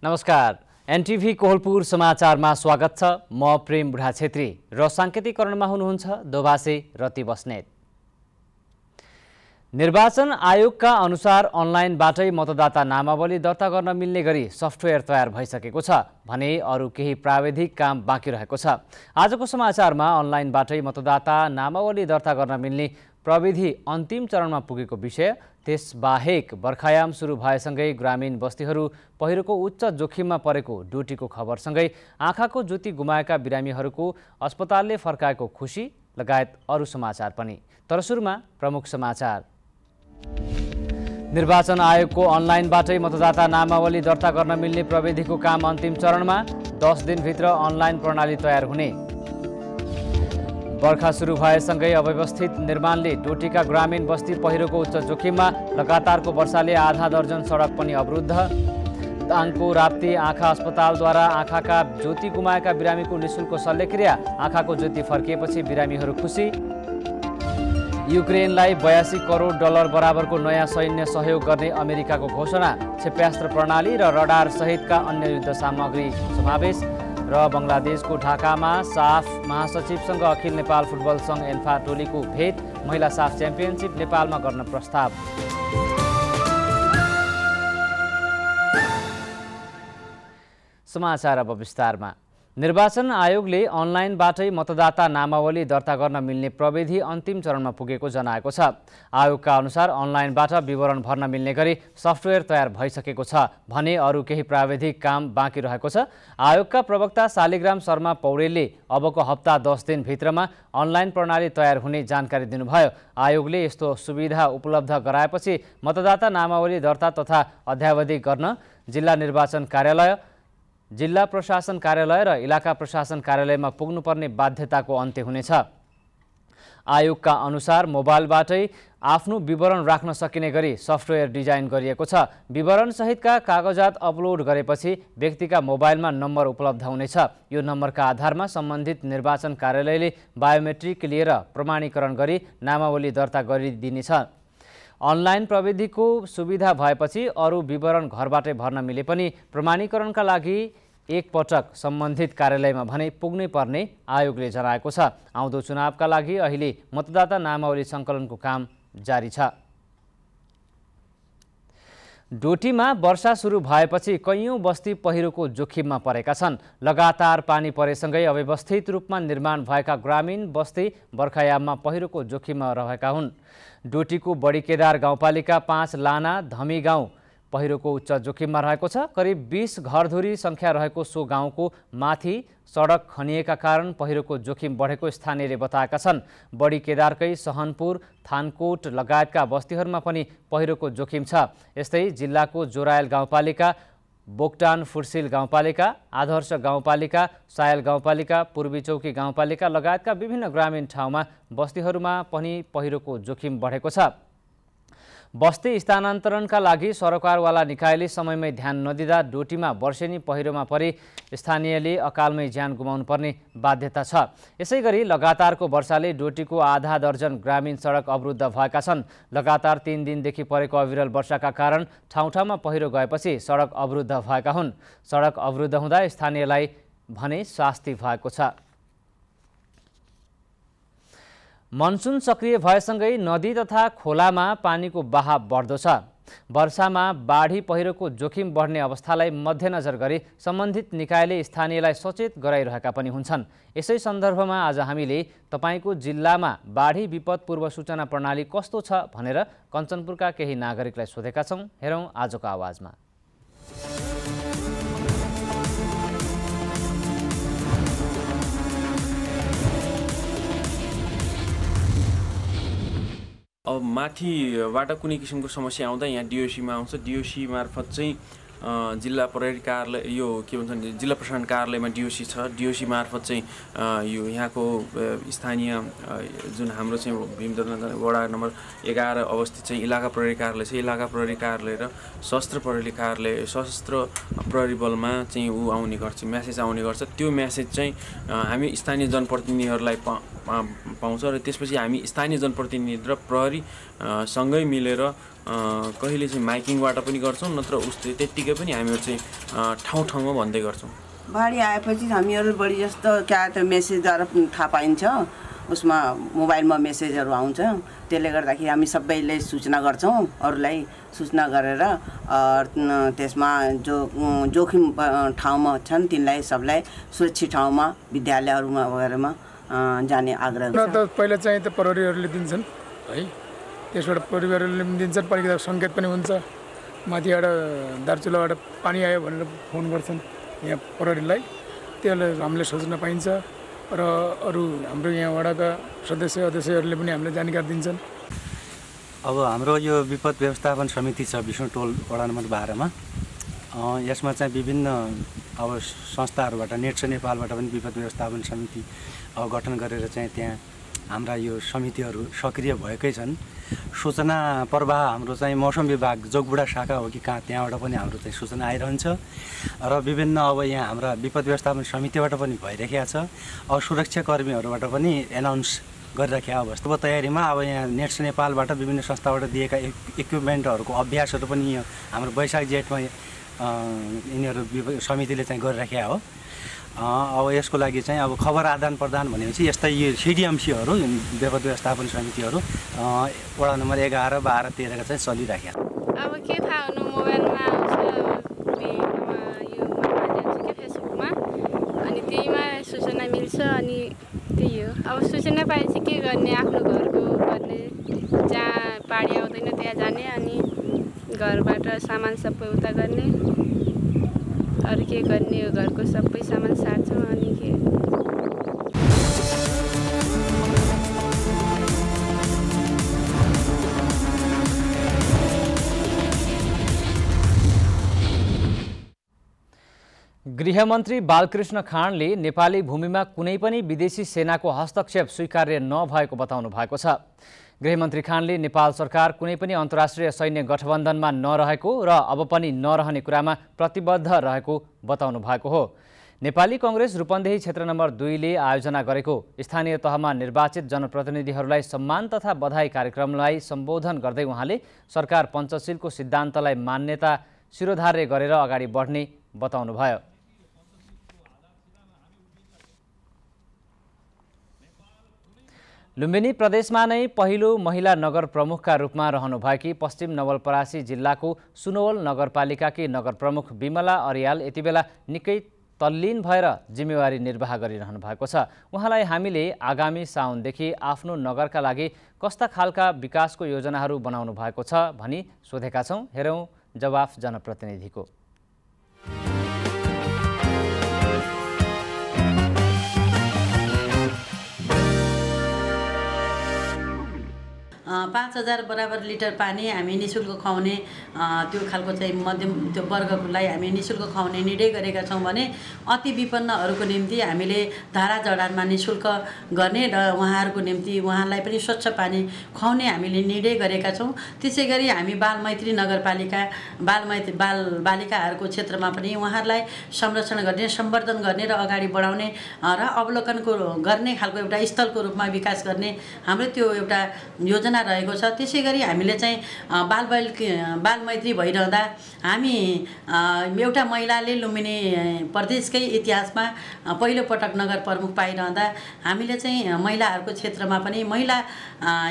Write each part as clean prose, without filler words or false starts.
नमस्कार, एनटिभी कोहलपुर समाचारमा स्वागत छ। म प्रेम बुढा छेत्री र सांकेतिकरणमा हुनुहुन्छ दोभाषी रति बस्नेत। निर्वाचन आयोगका अनुसार अनलाइनबाटै मतदाता नामावली दर्ता गर्न मिल्ने गरी सफ्टवेयर तयार भइसकेको छ भने अरू केही प्राविधिक काम बाँकी रहेको छ। आजको समाचारमा अनलाइनबाटै मतदाता नामावली दर्ता गर्न मिल्ने प्रविधि अन्तिम चरणमा पुगेको विषय, त्यसबाहेक बर्खायाम सुरु भएसँगै ग्रामीण बस्तीहरू पहिरोको उच्च जोखिममा परेको ड्युटीको खबरसँगै आँखाको ज्योति गुमाएका बिरामीहरूको अस्पतालले फर्काएको खुसी लगायत अरू समाचार पनि। तर सुरुमा प्रमुख समाचार। निर्वाचन आयोगको अनलाइनबाटै मतदाता नामावली दर्ता गर्न मिल्ने प्रविधिको काम अन्तिम चरणमा, 10 दिनभित्र अनलाइन प्रणाली तयार हुने। बर्खा सुरु भएसँगै अव्यवस्थित निर्माणले डोटीका ग्रामीण बस्ती पहिरोको उच्च जोखिममा, लगातारको वर्षाले आधा दर्जन सडक पनि अवरुद्ध। दाङको राप्ती आँखा अस्पतालद्वारा आँखाका ज्योति गुमाएका बिरामीको निशुल्क शल्यक्रिया, आँखाको ज्योति फर्किएपछि बिरामीहरू खुसी। युक्रेनलाई 82 करोड डलर बराबरको नयाँ सैन्य सहयोग गर्ने अमेरिकाको घोषणा, क्षेप्यास्त्र प्रणाली र रडार सहितका अन्य युद्ध सामग्री समावेश। र बङ्गलादेशको ढाकामा साफ महासचिवसँग अखिल नेपाल फुटबल सङ्घ एन्फा टोलीको भेट, महिला साफ च्याम्पियनसिप नेपालमा गर्न प्रस्ताव। समाचार अब विस्तारमा। निर्वाचन आयोगले अनलाइनबाटै मतदाता नामावली दर्ता गर्न मिल्ने प्रविधि अन्तिम चरणमा पुगेको जनाएको छ। आयोगका अनुसार अनलाइनबाट विवरण भर्न मिल्ने गरी सफ्टवेयर तयार भइसकेको छ भने अरू केही प्राविधिक काम बाँकी रहेको छ। आयोगका प्रवक्ता शालिग्राम शर्मा पौडेलले अबको हप्ता 10 दिनभित्रमा अनलाइन प्रणाली तयार हुने जानकारी दिनुभयो। आयोगले यस्तो सुविधा उपलब्ध गराएपछि मतदाता नामावली दर्ता तथा अध्यावधि गर्न जिल्ला निर्वाचन कार्यालय, जिल्ला प्रशासन कार्यालय र इलाका प्रशासन कार्यालयमा पुग्नुपर्ने बाध्यताको अन्त्य हुनेछ। आयोगका अनुसार मोबाइलबाटै आफ्नो विवरण राख्न सकिने गरी सफ्टवेयर डिजाइन गरिएको छ। विवरणसहितका कागजात अपलोड गरेपछि व्यक्तिका मोबाइलमा नम्बर उपलब्ध हुनेछ। यो नम्बरका आधारमा सम्बन्धित निर्वाचन कार्यालयले बायोमेट्रिक लिएर प्रमाणीकरण गरी नामावली दर्ता गरिदिनेछ। अनलाइन प्रविधिको सुविधा भएपछि अरू विवरण घरबाटै भर्न मिले पनि प्रमाणीकरणका लागि एकपटक सम्बन्धित कार्यालयमा भने पुग्नै पर्ने आयोगले जनाएको छ। आउँदो चुनावका लागि अहिले मतदाता नामावली सङ्कलनको काम जारी छ। डोटीमा वर्षा सुरु भएपछि कैयौं बस्ती पहिरोको जोखिममा परेका छन्। लगातार पानी परेसँगै अव्यवस्थित रूपमा निर्माण भएका ग्रामीण बस्ती बर्खायाममा पहिरोको जोखिममा रहेका हुन्। डोटीको बडीकेदार गाउँपालिका 5 लाना धमी गाउँ पहिरोको उच्च जोखिममा रहेको छ। करिब 20 घरधुरी सङ्ख्या रहेको सो गाउँको माथि सडक खनिएका कारण पहिरोको जोखिम बढेको स्थानीयले बताएका छन्। बडीकेदारकै सहनपुर, थानकोट लगायतका बस्तीहरूमा पनि पहिरोको जोखिम छ। यस्तै जिल्लाको जोरायल गाउँपालिका, बोक्टान फुर्सिल गाउँपालिका, आदर्श गाउँपालिका, सायल गाउँपालिका, पूर्वी चौकी गाउँपालिका लगायतका विभिन्न ग्रामीण ठाउँमा बस्तीहरूमा पनि पहिरोको जोखिम बढेको छ। बस्ती स्थानान्तरणका लागि सरकारवाला निकायले समयमै ध्यान नदिँदा डोटीमा वर्षेनी पहिरोमा परि स्थानीयले अकालमै ज्यान गुमाउनु पर्ने बाध्यता छ। यसैगरी लगातारको वर्षाले डोटीको आधा दर्जन ग्रामीण सडक अवरुद्ध भएका छन्। लगातार 3 दिनदेखि परेको अविरल वर्षाका कारण ठाउँ ठाउँमा पहिरो गएपछि सडक अवरुद्ध भएका हुन्। सडक अवरुद्ध हुँदा स्थानीयलाई भने शास्ति भएको छ। मनसुन सक्रिय भएसँगै नदी तथा खोलामा पानीको बहाव बढ्दो छ। वर्षामा बाढी पहिरोको जोखिम बढ्ने अवस्थालाई मध्यनजर गरी सम्बन्धित निकायले स्थानीयलाई सचेत गराइरहेका पनि हुन्छन्। यसै सन्दर्भमा आज हामीले तपाईको जिल्लामा बाढी विपद पूर्व सूचना प्रणाली कस्तो छ भनेर कञ्चनपुरका केही नागरिकलाई सोधेका छौं। हेरौं आजको आवाजमा। अब माथिबाट कुनै किसिमको समस्या आउँदा यहाँ डिओसीमा आउँछ। डिओसी मार्फत चाहिँ जिल्ला प्रहरी कार्यालय, यो के भन्छ भने जिल्ला प्रशासन कार्यालयमा डिओसी छ। डिओसी मार्फत चाहिँ यो यहाँको स्थानीय जुन हाम्रो चाहिँ भीमदत्त वडा नम्बर 11 अवस्थित चाहिँ इलाका प्रहरी कार्यालय छ। इलाका प्रहरी कार्यालय र सशस्त्र प्रहरी कार्यालय, सशस्त्र प्रहरी बलमा चाहिँ आउने गर्छ, म्यासेज आउने गर्छ। त्यो म्यासेज चाहिँ हामी स्थानीय जनप्रतिनिधिहरूलाई पाउँछ र त्यसपछि हामी स्थानीय जनप्रतिनिधि र प्रहरी सँगै मिलेर कहिले चाहिँ माइकिङबाट पनि गर्छौँ, नत्र उस्तै त्यत्तिकै पनि हामीहरू चाहिँ ठाउँ ठाउँमा भन्दै गर्छौँ। बाढी आएपछि हामीहरू बढी जस्तो क्या त मेसेजद्वारा थाहा पाइन्छ, उसमा मोबाइलमा मेसेजहरू आउँछ, त्यसले गर्दाखेरि हामी सबैले सूचना गर्छौँ, अरूलाई सूचना गरेर त्यसमा जो जोखिम ठाउँमा छन् तिनलाई सबलाई सुरक्षित ठाउँमा विद्यालयहरूमा वगैरामा जाने आग्रह छ। पहिला चाहिँ त प्रहरीहरूले दिन्छन् है, त्यसबाट परिवारहरूले पनि दिन्छन्, परिवार सङ्केत पनि हुन्छ, माथिबाट दार्चुलाबाट पानी आयो भनेर फोन गर्छन् यहाँ प्रहरीलाई, त्यसले हामीले सूचना पाइन्छ र अरू हाम्रो यहाँ वडाका अध्यक्षहरूले पनि हामीलाई जानकारी दिन्छन्। अब हाम्रो यो विपद व्यवस्थापन समिति छ विष्णुटोल वडा नम्बर 12 मा, यसमा चाहिँ विभिन्न अब संस्थाहरूबाट नेट्स नेपालबाट पनि विपद व्यवस्थापन समिति गठन गरेर चाहिँ त्यहाँ हाम्रा यो समितिहरू सक्रिय भएकै छन्। सूचना प्रवाह हाम्रो चाहिँ मौसम विभाग जोगबुढा शाखा हो कि कहाँ त्यहाँबाट पनि हाम्रो चाहिँ सूचना आइरहन्छ र विभिन्न अब यहाँ हाम्रा विपद व्यवस्थापन समितिबाट पनि भइरहेको छ। अब सुरक्षाकर्मीहरूबाट पनि एनाउन्स गरिराखेको अवस्था तयारीमा अब यहाँ नेट्स नेपालबाट विभिन्न संस्थाबाट दिएका इक्विपमेन्टहरूको अभ्यासहरू पनि यहाँ हाम्रो वैशाख जेठमा यिनीहरू समितिले चाहिँ गरिराखेका हो। अब यसको लागि चाहिँ अब खबर आदान प्रदान भनेपछि यस्तै यो सिडिएमसीहरू विपद व्यवस्थापन समितिहरू वडा नम्बर 11, 12, 13 का चाहिँ चलिराखेका। अब के थाहा हुनु, मोबाइलमा आउँछ यो के फेसबुकमा, अनि त्यहीमा सूचना मिल्छ, अनि त्यही हो। अब सूचना पाएपछि के गर्ने, आफ्नो घरको गर्ने, जहाँ पानी आउँदैन त्यहाँ जाने, अनि घरबाट सामान सबै उता गर्ने, अरू के गर्ने, यो घरको सबै सामान सार्छौँ, अनि के गृहमन्त्री बालकृष्ण खाँडले नेपाली भूमिमा कुनै पनि विदेशी सेनाको हस्तक्षेप स्वीकार्य नभएको बताउनु भएको छ। गृहमन्त्री खाँडले नेपाल सरकार कुनै पनि अन्तर्राष्ट्रिय सैन्य गठबन्धनमा नरहेको र अब पनि नरहने कुरामा प्रतिबद्ध रहेको बताउनु भएको हो। नेपाली कांग्रेस रूपन्देही क्षेत्र नम्बर 2 ले आयोजना गरेको स्थानीय तहमा निर्वाचित जनप्रतिनिधिहरूलाई सम्मान तथा बधाई कार्यक्रमलाई सम्बोधन गर्दै उहाँले सरकार पञ्चशीलको सिद्धान्तलाई मान्यता शिरोधार्य गरेर अगाडि बढ्ने बताउनुभयो। लुम्बिनी प्रदेशमा नै पहिलो महिला नगर प्रमुखका रूपमा रहनुभएकी पश्चिम नवलपरासी जिल्लाको सुनवल नगरपालिकाकी नगर प्रमुख विमला अर्याल यतिबेला निकै तल्लीन भएर जिम्मेवारी निर्वाह गरिरहनु भएको छ। उहाँलाई हामीले आगामी साउनदेखि आफ्नो नगरका लागि कस्ता खालका विकासको योजनाहरू बनाउनु भएको छ भनी सोधेका छौँ। हेरौँ जवाफ जनप्रतिनिधिको। 5000 बराबर लिटर पानी हामी निशुल्क खुवाउने त्यो खालको चाहिँ मध्यम त्यो वर्गलाई हामी निशुल्क खुवाउने निर्णय गरेका छौँ भने अति विपन्नहरूको निम्ति हामीले धारा जडानमा निशुल्क गर्ने र उहाँहरूको निम्ति उहाँलाई पनि स्वच्छ पानी खुवाउने हामीले निर्णय गरेका छौँ। त्यसैगरी हामी बालमैत्री नगरपालिका बालिकाहरूको क्षेत्रमा पनि उहाँहरूलाई संरक्षण गर्ने सम्वर्धन गर्ने र अगाडि बढाउने र अवलोकनको गर्ने खालको एउटा स्थलको रूपमा विकास गर्ने हाम्रो त्यो एउटा योजना रहेको छ। त्यसैगरी हामीले चाहिँ बालमैत्री भइरहँदा हामी एउटा महिलाले लुम्बिनी प्रदेशकै इतिहासमा पहिलो पटक नगर प्रमुख पाइरहँदा हामीले चाहिँ महिलाहरूको क्षेत्रमा पनि महिला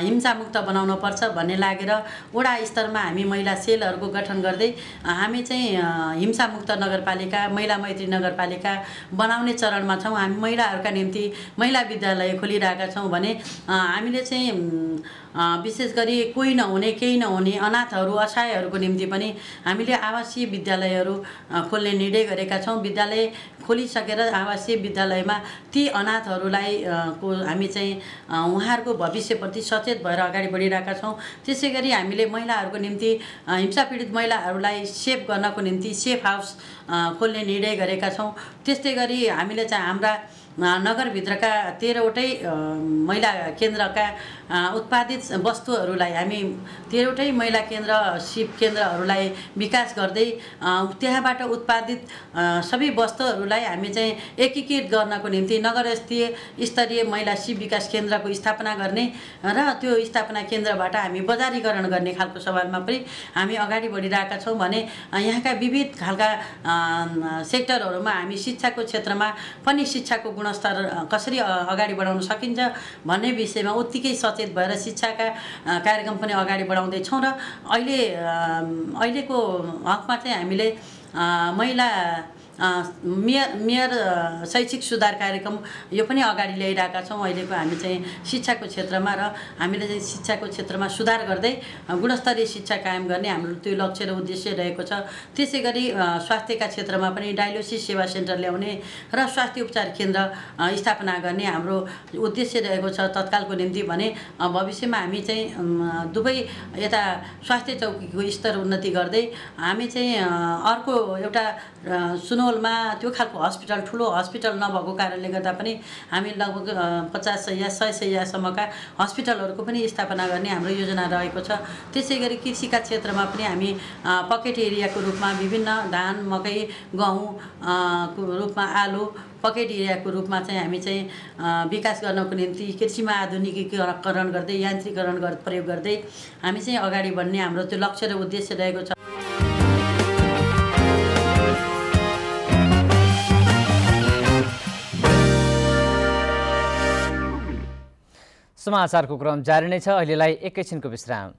हिंसामुक्त बनाउनु पर्छ भन्ने लागेर वडा स्तरमा हामी महिला सेलहरूको गठन गर्दै हामी चाहिँ हिंसामुक्त नगरपालिका महिला मैत्री नगरपालिका बनाउने चरणमा छौँ। हामी महिलाहरूका निम्ति महिला विद्यालय खोलिरहेका छौँ भने हामीले चाहिँ विशेष गरी कोही नहुने केही नहुने अनाथहरू असहायहरूको निम्ति पनि हामीले आवासीय विद्यालयहरू खोल्ने निर्णय गरेका छौँ। विद्यालय खोलिसकेर आवासीय विद्यालयमा ती अनाथहरूलाई हामी चाहिँ उहाँहरूको भविष्यप्रति सचेत भएर अगाडि बढिरहेका छौँ। त्यसै गरी हामीले महिलाहरूको निम्ति हिंसा पीडित महिलाहरूलाई सेभ गर्नको निम्ति सेफ हाउस खोल्ने निर्णय गरेका छौँ। त्यस्तै गरी हामीले चाहिँ हाम्रा नगरभित्रका 13वटै महिला केन्द्रका उत्पादित वस्तुहरूलाई हामी 13वटै महिला केन्द्र सिप केन्द्रहरूलाई विकास गर्दै त्यहाँबाट उत्पादित सबै वस्तुहरूलाई हामी चाहिँ एकीकृत गर्नको निम्ति नगर स्तरीय महिला सिप विकास केन्द्रको स्थापना गर्ने र त्यो स्थापना केन्द्रबाट हामी बजारीकरण गर्ने खालको सवालमा पनि हामी अगाडि बढिरहेका छौँ भने यहाँका विविध खालका सेक्टरहरूमा हामी शिक्षाको क्षेत्रमा पनि शिक्षाको गुणस्तर कसरी अगाडि बढाउन सकिन्छ भन्ने विषयमा उत्तिकै सचेत भएर शिक्षाका कार्यक्रम पनि अगाडि बढाउँदैछौँ र अहिलेको हकमा चाहिँ हामीले महिला मेयर शैक्षिक सुधार कार्यक्रम यो पनि अगाडि ल्याइरहेका छौँ। अहिलेको हामी चाहिँ शिक्षाको क्षेत्रमा र हामीले चाहिँ शिक्षाको क्षेत्रमा सुधार गर्दै गुणस्तरीय शिक्षा कायम गर्ने हाम्रो त्यो लक्ष्य र उद्देश्य रहेको छ। त्यसै गरी स्वास्थ्यका क्षेत्रमा पनि डायलिसिस सेवा सेन्टर ल्याउने र स्वास्थ्य उपचार केन्द्र स्थापना गर्ने हाम्रो उद्देश्य रहेको छ तत्कालको निम्ति भने भविष्यमा हामी चाहिँ दुवै यता स्वास्थ्य चौकीको स्तर उन्नति गर्दै हामी चाहिँ अर्को एउटा सुनवलमा त्यो खालको हस्पिटल ठुलो हस्पिटल नभएको कारणले गर्दा पनि हामी लगभग 50 शैय्या 100 शैय्यासम्मका हस्पिटलहरूको पनि स्थापना गर्ने हाम्रो योजना रहेको छ। त्यसै गरी कृषिका क्षेत्रमा पनि हामी पकेट एरियाको रूपमा विभिन्न धान मकै गहुँ को रूपमा आलु पकेट एरियाको रूपमा चाहिँ हामी चाहिँ विकास गर्नको निम्ति कृषिमा आधुनिकीकरण गर्दै यान्त्रिकरण प्रयोग गर्दै हामी चाहिँ अगाडि बढ्ने हाम्रो त्यो लक्ष्य र उद्देश्य रहेको छ। समाचारको क्रम जारी नै छ। अहिलेलाई एकैछिनको विश्राम।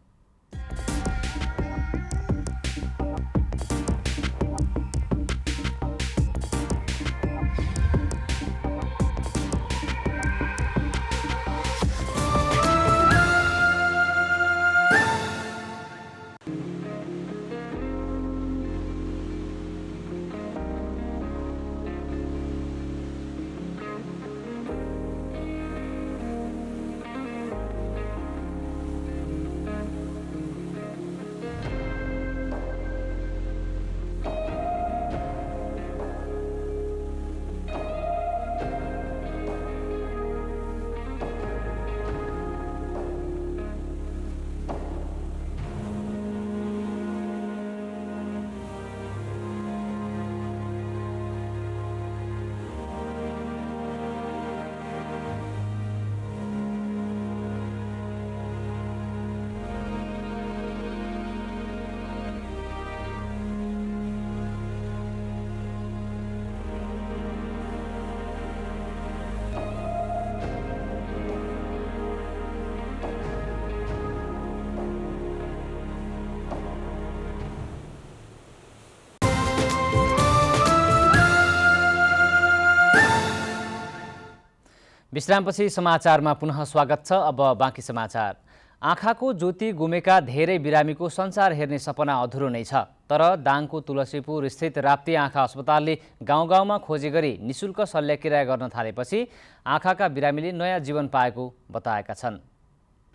विश्रामपछि समाचारमा पुनः स्वागत छ। अब बाँकी समाचार। आँखाको ज्योति गुमेका धेरै बिरामीको संसार हेर्ने सपना अधुरो नै छ। तर दाङको तुलसीपुर स्थित राप्ती आँखा अस्पतालले गाउँ गाउँमा खोजी गरी निशुल्क शल्यक्रिया गर्न थालेपछि आँखाका बिरामीले नयाँ जीवन पाएको बताएका छन्।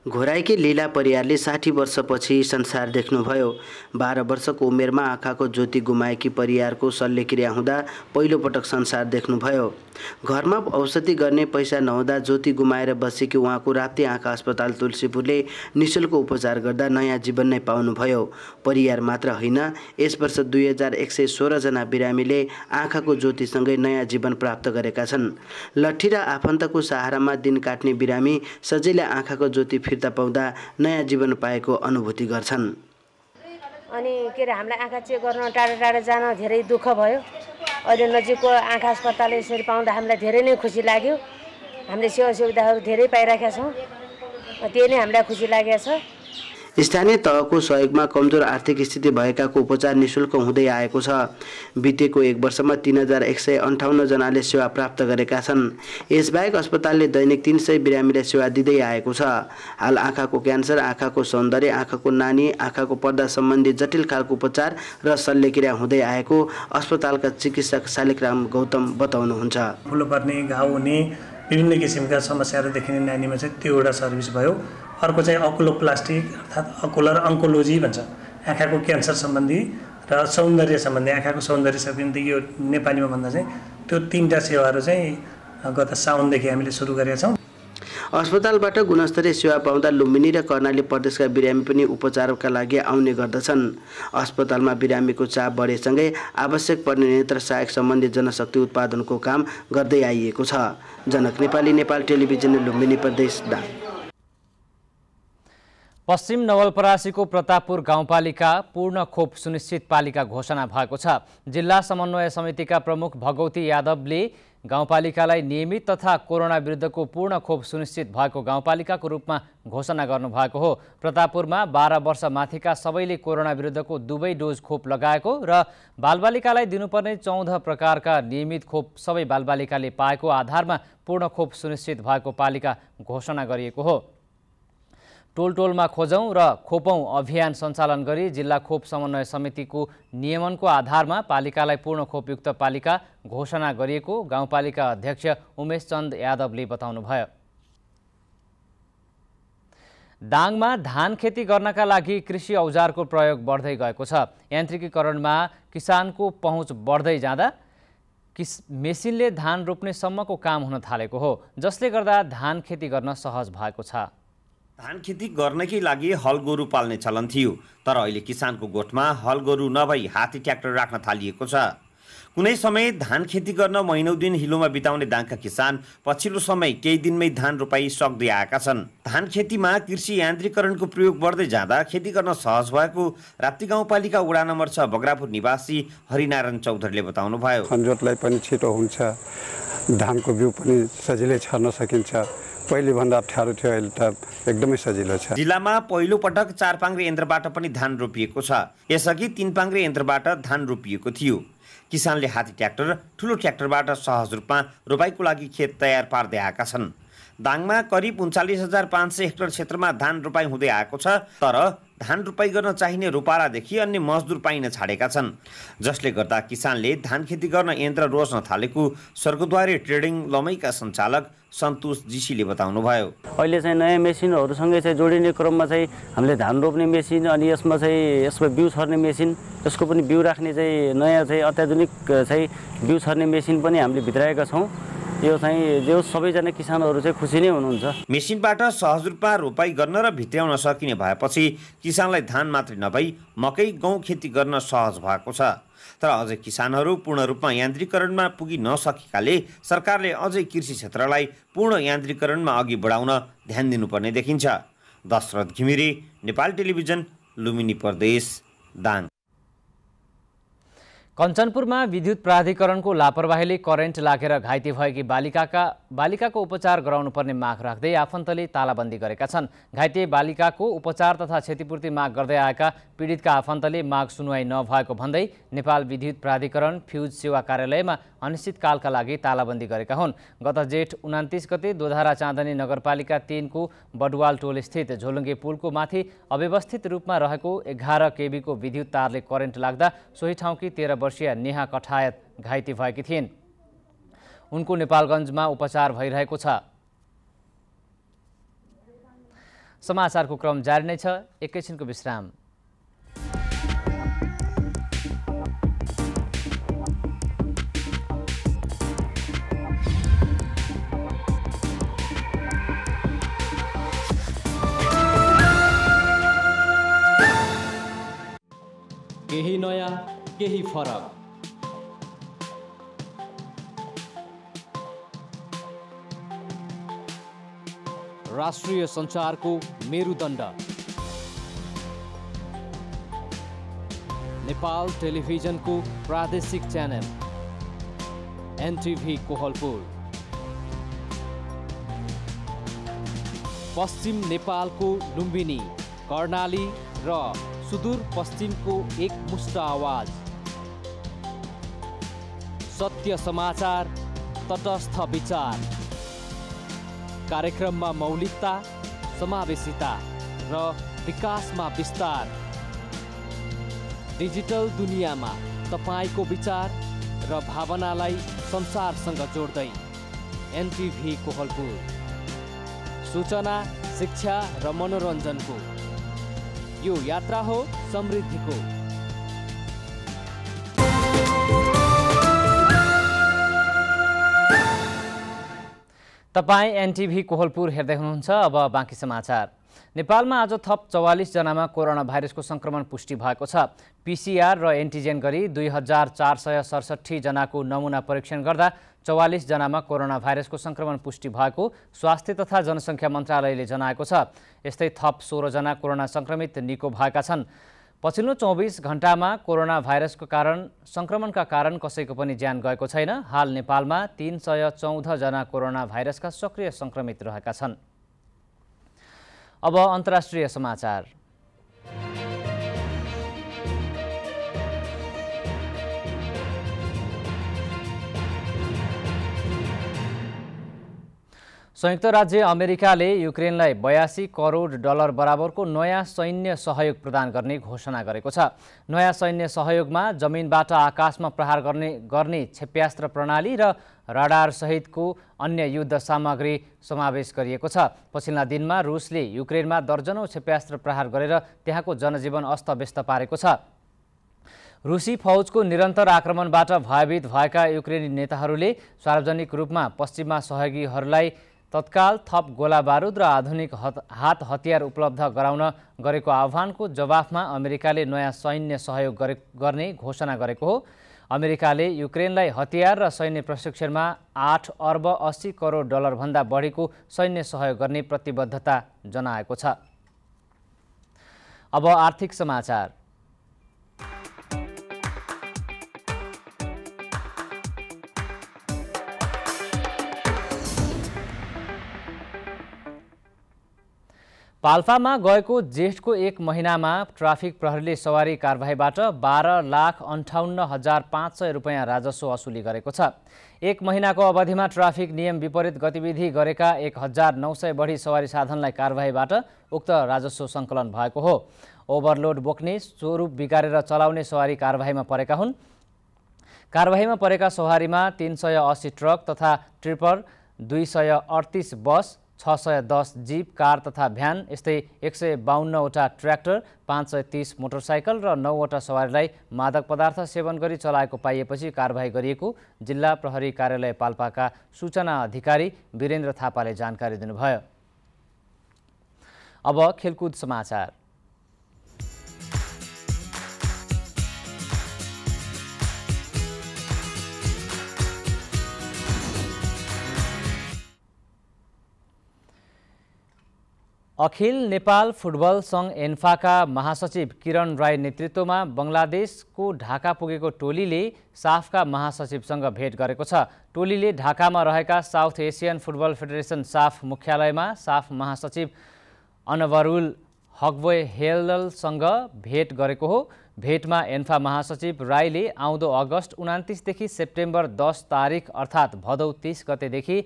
घोराइकी लीला परियारले 60 वर्षपछि संसार देख्नुभयो। 12 वर्षको उमेरमा आँखाको ज्योति गुमाएकी परियारको शल्यक्रिया हुँदा पहिलो पटक संसार देख्नुभयो। घरमा औषधि गर्ने पैसा नहुँदा ज्योति गुमाएर बसेकी उहाँको राप्ती आँखा अस्पताल तुलसीपुरले निशुल्क उपचार गर्दा नयाँ जीवन नै पाउनुभयो। परियार मात्र होइन, यस वर्ष 2116 जना बिरामीले आँखाको ज्योतिसँगै नयाँ जीवन प्राप्त गरेका छन्। लट्ठी र आफन्तको सहारामा दिन काट्ने बिरामी सजिलै आँखाको ज्योति फिर्ता पाउँदा नयाँ जीवन पाएको अनुभूति गर्छन्। अनि के अरे हामीलाई आँखा चेक गर्न टाढा टाढा जान धेरै दुःख भयो। अहिले नजिकको आँखा अस्पताल यसरी पाउँदा हामीलाई धेरै नै खुसी लाग्यो। हामीले सेवा सुविधाहरू धेरै पाइरहेका छौँ, त्यही नै हामीलाई खुसी लागेको छ। स्थानीय तहको सहयोगमा कमजोर आर्थिक स्थिति भएकाको उपचार निशुल्क हुँदै आएको छ। बितेको 1 वर्षमा 3158 जनाले सेवा प्राप्त गरेका छन्। यसबाहेक अस्पतालले दैनिक 300 बिरामीलाई सेवा दिँदै आएको छ। हाल आँखाको क्यान्सर, आँखाको सौन्दर्य, आँखाको नानी, आँखाको पर्दा सम्बन्धी जटिल खालको उपचार र शल्यक्रिया हुँदै आएको अस्पतालका चिकित्सक शालिग्राम गौतम बताउनुहुन्छ। फुलो पर्ने, घाउ हुने, विभिन्न किसिमका समस्याहरू देखिने नानीमा चाहिँ त्यो एउटा सर्भिस भयो। अर्को चाहिँ अकुलोप्लास्टिक अर्थात् अकुलर अन्कोलोजी भन्छ, आँखाको क्यान्सर सम्बन्धी र सौन्दर्य सम्बन्धी, आँखाको सौन्दर्य सम्बन्धी, यो नेपालीमा भन्दा चाहिँ त्यो 3टा सेवाहरू चाहिँ गत साउनदेखि हामीले सुरु गरेका छौँ। अस्पतालबाट गुणस्तरीय सेवा पाउँदा लुम्बिनी र कर्णाली प्रदेशका बिरामी पनि उपचारका लागि आउने गर्दछन्। अस्पतालमा बिरामीको चाप बढेसँगै आवश्यक पर्ने नेत्र सहायक सम्बन्धी जनशक्ति उत्पादनको काम गर्दै आइएको छ। जनक नेपाली, नेपाल टेलिभिजन, लुम्बिनी प्रदेश। पश्चिम नवलपरासीको प्रतापपुर गाउँपालिका पूर्ण खोप सुनिश्चित पालिका घोषणा भएको छ। जिल्ला समन्वय समितिका प्रमुख भगवती यादवले गाउँपालिकालाई नियमित तथा कोरोना विरुद्धको पूर्ण खोप सुनिश्चित भएको गाउँपालिकाको रूपमा घोषणा गर्नुभएको हो। प्रतापपुरमा 12 वर्ष माथिका सबैले कोरोना विरुद्धको दुवै डोज खोप लगाएको र बालबालिकालाई दिनुपर्ने 14 प्रकारका नियमित खोप सबै बालबालिकाले पाएको आधारमा पूर्ण खोप सुनिश्चित भएको पालिका घोषणा गरिएको हो। टोलटोलमा खोजौँ र खोपौँ अभियान सञ्चालन गरी जिल्ला खोप समन्वय समितिको नियमनको आधारमा पालिकालाई पूर्ण खोपयुक्त पालिका घोषणा गरिएको गाउँपालिका अध्यक्ष उमेश चन्द यादवले बताउनुभयो। दाङमा धान खेती गर्नका लागि कृषि औजारको प्रयोग बढ्दै गएको छ। यान्त्रिकीकरणमा किसानको पहुँच बढ्दै जाँदा मेसिनले धान रोप्ने सम्मको काम हुन थालेको हो, जसले गर्दा धान खेती गर्न सहज भएको छ। धान खेती गर्नकै लागि हल गोरु पाल्ने चलन थियो, तर अहिले किसानको गोठमा हल गोरु नभई हात्ती ट्र्याक्टर राख्न थालिएको छ। कुनै समय धान खेती गर्न महिनौं दिन हिलोमा बिताउने दाङका किसान पछिल्लो समय केही दिनमै धान रोपाई सक्दै आएका छन्। धान खेतीमा कृषि यान्त्रिकरणको प्रयोग बढ्दै जाँदा खेती गर्न सहज भएको राप्ती गाउँपालिका वडा नम्बर 6 बग्रापुर निवासी हरिनारायण चौधरीले बताउनुभयो। खनजोतलाई पनि छिटो हुन्छ, धानको बिउ पनि सजिलै छर्न सकिन्छ। पहिले भन्दा अप्ठ्यारो थियो, अहिले त एकदमै सजिलो छ। जिल्लामा पहिलो पटक 4 पाङ्ग्रे यन्त्रबाट पनि धान रोपिएको छ। यसअघि 3 पाङ्ग्रे यन्त्रबाट धान रोपिएको थियो। किसानले हात्ती ट्र्याक्टर, ठुलो ट्र्याक्टरबाट सहज रूपमा रोपाईको लागि खेत तयार पार्दै आएका छन्। दाङमा करिब 39,500 हेक्टर क्षेत्रमा धान रोपाई हुँदै आएको छ, तर धान रोपाई गर्न चाहिने रोपारादेखि अन्य मजदुर पाइन छाडेका छन्, जसले गर्दा किसानले धान खेती गर्न यन्त्र रोज्न थालेको स्वर्गद्वारे ट्रेडिङ लमैका सञ्चालक सन्तोष जीसीले बताउनुभयो। अहिले चाहिँ नयाँ मेसिनहरूसँगै चाहिँ जोडिने क्रममा चाहिँ हामीले धान रोप्ने मेसिन अनि यसमा बिउ छर्ने मेसिन, यसको पनि बिउ राख्ने चाहिँ नयाँ चाहिँ अत्याधुनिक चाहिँ बिउ छर्ने मेसिन पनि हामीले भित्राएका छौँ। यो चाहिँ जो सबैजना किसानहरू चाहिँ खुसी नै हुनुहुन्छ। मेसिनबाट सहज रूपमा रोपाई गर्न र भित्र्याउन सकिने भएपछि किसानलाई धान मात्रै नभई मकै, गहुँ खेती गर्न सहज भएको छ। तर अझै किसानहरू पूर्ण रूपमा यान्त्रिकरणमा पुगि नसकेकाले सरकारले अझै कृषि क्षेत्रलाई पूर्ण यान्त्रिकरणमा अघि बढाउन ध्यान दिनुपर्ने देखिन्छ। दशरथ घिमिरे, नेपाल टेलिभिजन, लुम्बिनी प्रदेश, दाङ। कञ्चनपुरमा विद्युत प्राधिकरणको लापरवाहीले करेन्ट लागेर घाइते भएकी बालिकाको उपचार गराउनुपर्ने माग राख्दै आफन्तले तालाबन्दी गरेका छन्। घाइते बालिकाको उपचार तथा क्षतिपूर्ति माग गर्दै आएका पीडितका आफन्तले माग सुनुवाई नभएको भन्दै नेपाल विद्युत प्राधिकरण फ्युज सेवा कार्यालयमा अनिश्चितकालका लागि तालाबन्दी गरेका हुन्। गत जेठ 29 गते दोधारा चाँदनी नगरपालिका 3 को बडवाल टोल स्थित झोलुङ्गे पुलको माथि अव्यवस्थित रूपमा रहेको 11 केबीको विद्युत तारले करेन्ट लाग्दा सोही ठाउँकी 13 वर्षीय नेहा कठायत घाइते भएकी थिइन्। उनको नेपालगञ्जमा उपचार भइरहेको छ। समाचारको क्रम जारी नै छ, एकैछिनको विश्राम। केही नयाँ, केही फरक। राष्ट्रिय सञ्चारको मेरुदण्ड नेपाल टेलिभिजनको प्रादेशिक च्यानल एनटिभी कोहलपुर, पश्चिम नेपालको लुम्बिनी, कर्णाली र सुदूर पश्चिमको एकमुष्ट आवाज, सत्य समाचार, तटस्थ विचार, कार्यक्रममा मौलिकता, समावेशिता र विकासमा विस्तार, डिजिटल दुनियाँमा तपाईको विचार र भावनालाई संसारसँग जोड्दै एनटिभी कोहलपुर, सूचना, शिक्षा र मनोरञ्जनको यो यात्रा हो समृद्धिको। तपाईँ एनटिभी कोहलपुर हेर्दै हुनुहुन्छ। अब बाँकी समाचार। नेपालमा आज थप 44 जनामा कोरोना भाइरसको संक्रमण पुष्टि भएको छ। पीसीआर र एन्टिजेन गरी 2467 जनाको नमुना परीक्षण गर्दा 44 जनामा कोरोना भाइरसको संक्रमण पुष्टि भएको स्वास्थ्य तथा जनसङ्ख्या मन्त्रालयले जनाएको छ। यस्तै थप 16 जना कोरोना संक्रमित निको भएका छन्। पछिल्लो 24 घण्टामा कोरोना भाइरसको संक्रमणका कारण कसैको पनि ज्यान गएको छैन। हाल नेपालमा 314 जना कोरोना भाइरसका सक्रिय संक्रमित रहेका छन्। अब अन्तर्राष्ट्रिय समाचार। संयुक्त राज्य अमेरिकाले युक्रेनलाई 82 करोड डलर बराबरको नयाँ सैन्य सहयोग प्रदान गर्ने घोषणा गरेको छ। नयाँ सैन्य सहयोगमा जमिनबाट आकाशमा प्रहार गर्ने क्षेप्यास्त्र प्रणाली र राडार सहितको अन्य युद्ध सामग्री समावेश गरिएको छ। पछिल्ला दिनमा रुसले युक्रेनमा दर्जनौं क्षेप्यास्त्र प्रहार गरेर त्यहाँको जनजीवन अस्तव्यस्त पारेको छ। रुसी फौजको निरन्तर आक्रमणबाट भयभीत भएका युक्रेनी नेताहरूले सार्वजनिक रूपमा पश्चिममा सहयोगीहरूलाई तत्काल थप गोला बारुद र आधुनिक हात हतियार उपलब्ध गराउन गरेको आह्वानको जवाफमा अमेरिकाले नयाँ सैन्य सहयोग गर्ने घोषणा गरेको हो। अमेरिकाले युक्रेनलाई हतियार र सैन्य प्रशिक्षणमा 8 अर्ब 80 करोड डलर भन्दा बढीको सैन्य सहयोग गर्ने प्रतिबद्धता जनाएको छ। अब आर्थिक समाचार। पाल्पामा गएको जेठको 1 महिनामा ट्राफिक प्रहरीले सवारी कारबाहीबाट 12,58,500 रुपैयाँ राजस्व असुली गरेको छ। 1 महिनाको अवधिमा ट्राफिक नियम विपरीत गतिविधि गरेका 1,900 बढी सवारी साधनलाई कारबाहीबाट उक्त राजस्व सङ्कलन भएको हो। ओभरलोड बोक्ने, स्वरूप बिगारेर चलाउने सवारी कारबाहीमा परेका हुन्। कारबाहीमा परेका सवारीमा 380 ट्रक तथा ट्रिपर, 238 बस, 610 जीप, कार तथा भ्यान, यस्तै 152वटा ट्र्याक्टर, 530 मोटरसाइकल र 9वटा सवारीलाई मादक पदार्थ सेवन गरी चलाएको पाइएपछि कारबाही गरिएको जिल्ला प्रहरी कार्यालय पाल्पाका सूचना अधिकारी वीरेन्द्र थापाले जानकारी दिनुभयो। अब खेलकुद समाचार। अखिल नेपाल फुटबल सङ्घ एन्फाका महासचिव किरण राई नेतृत्वमा बङ्गलादेशको ढाका पुगेको टोलीले साफका महासचिवसँग भेट गरेको छ। टोलीले ढाकामा रहेका साउथ एसियन फुटबल फेडरेसन साफ मुख्यालयमा साफ महासचिव अनवरुल हकबोय हेललसँग भेट गरेको हो। भेटमा एन्फा महासचिव राईले आउँदो अगस्त 29 देखि सेप्टेम्बर 10 तारिक अर्थात् भदौ 30 गतेदेखि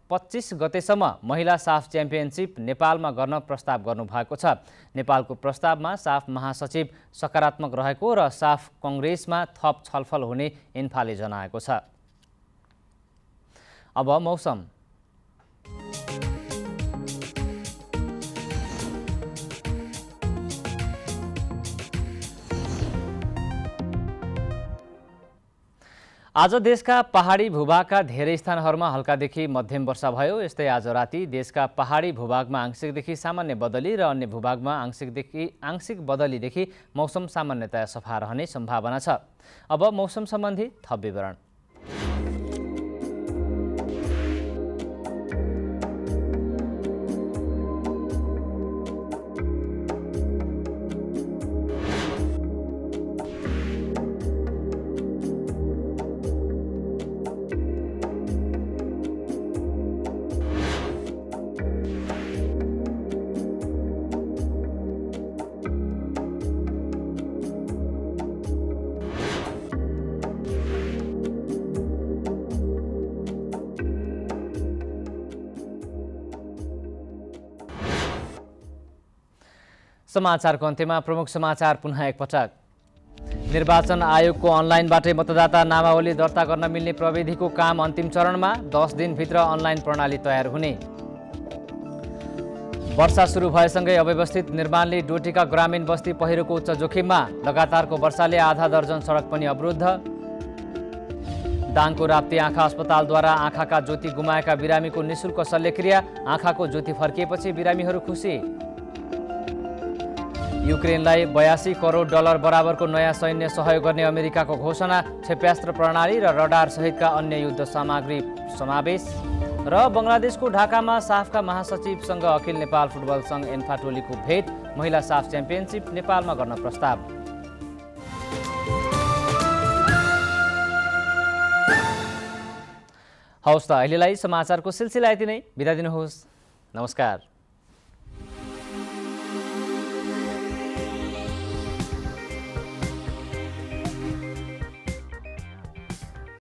25 गतेसम्म महिला साफ च्याम्पियनसिप नेपालमा गर्न प्रस्ताव गर्नुभएको छ। नेपालको प्रस्तावमा साफ महासचिव सकारात्मक रहेको र साफ कङ्ग्रेसमा थप छलफल हुने एन्फाले जनाएको छ। अब मौसम। आज देशका पहाडी भूभागका धेरै स्थानहरूमा हल्कादेखि मध्यम वर्षा भयो। यस्तै आज राति देशका पहाडी भूभागमा आंशिकदेखि सामान्य बदली र अन्य भूभागमा आंशिक बदलीदेखि मौसम सामान्यतया सफा रहने सम्भावना छ। अब मौसम सम्बन्धी थप विवरण। समाचारको अन्त्यमा प्रमुख समाचार पुनः एकपटक। निर्वाचन आयोगको अनलाइनबाटै मतदाता नामावली दर्ता गर्न मिल्ने प्रविधिको काम अन्तिम चरणमा, 10 दिनभित्र अनलाइन प्रणाली तयार हुने। वर्षा सुरु भएसँगै अव्यवस्थित निर्माणले डोटीका ग्रामीण बस्ती पहिरोको उच्च जोखिममा, लगातारको वर्षाले आधा दर्जन सडक पनि अवरुद्ध। दाङको राप्ती आँखा अस्पतालद्वारा आँखाका ज्योति गुमाएका बिरामीको निशुल्क शल्यक्रिया, आँखाको ज्योति फर्किएपछि बिरामीहरू खुसी। युक्रेनलाई 82 करोड डलर बराबरको नयाँ सैन्य सहयोग गर्ने अमेरिकाको घोषणा, क्षेप्यास्त्र प्रणाली र रडार सहितका अन्य युद्ध सामग्री समावेश। र बङ्गलादेशको ढाकामा साफका महासचिवसँग अखिल नेपाल फुटबल सङ्घ एन्फा टोलीको भेट, महिला साफ च्याम्पियनसिप नेपालमा गर्न प्रस्ताव। हवस् त अहिलेलाई समाचारको सिलसिला यति नै, बिदा दिनुहोस्। नमस्कार।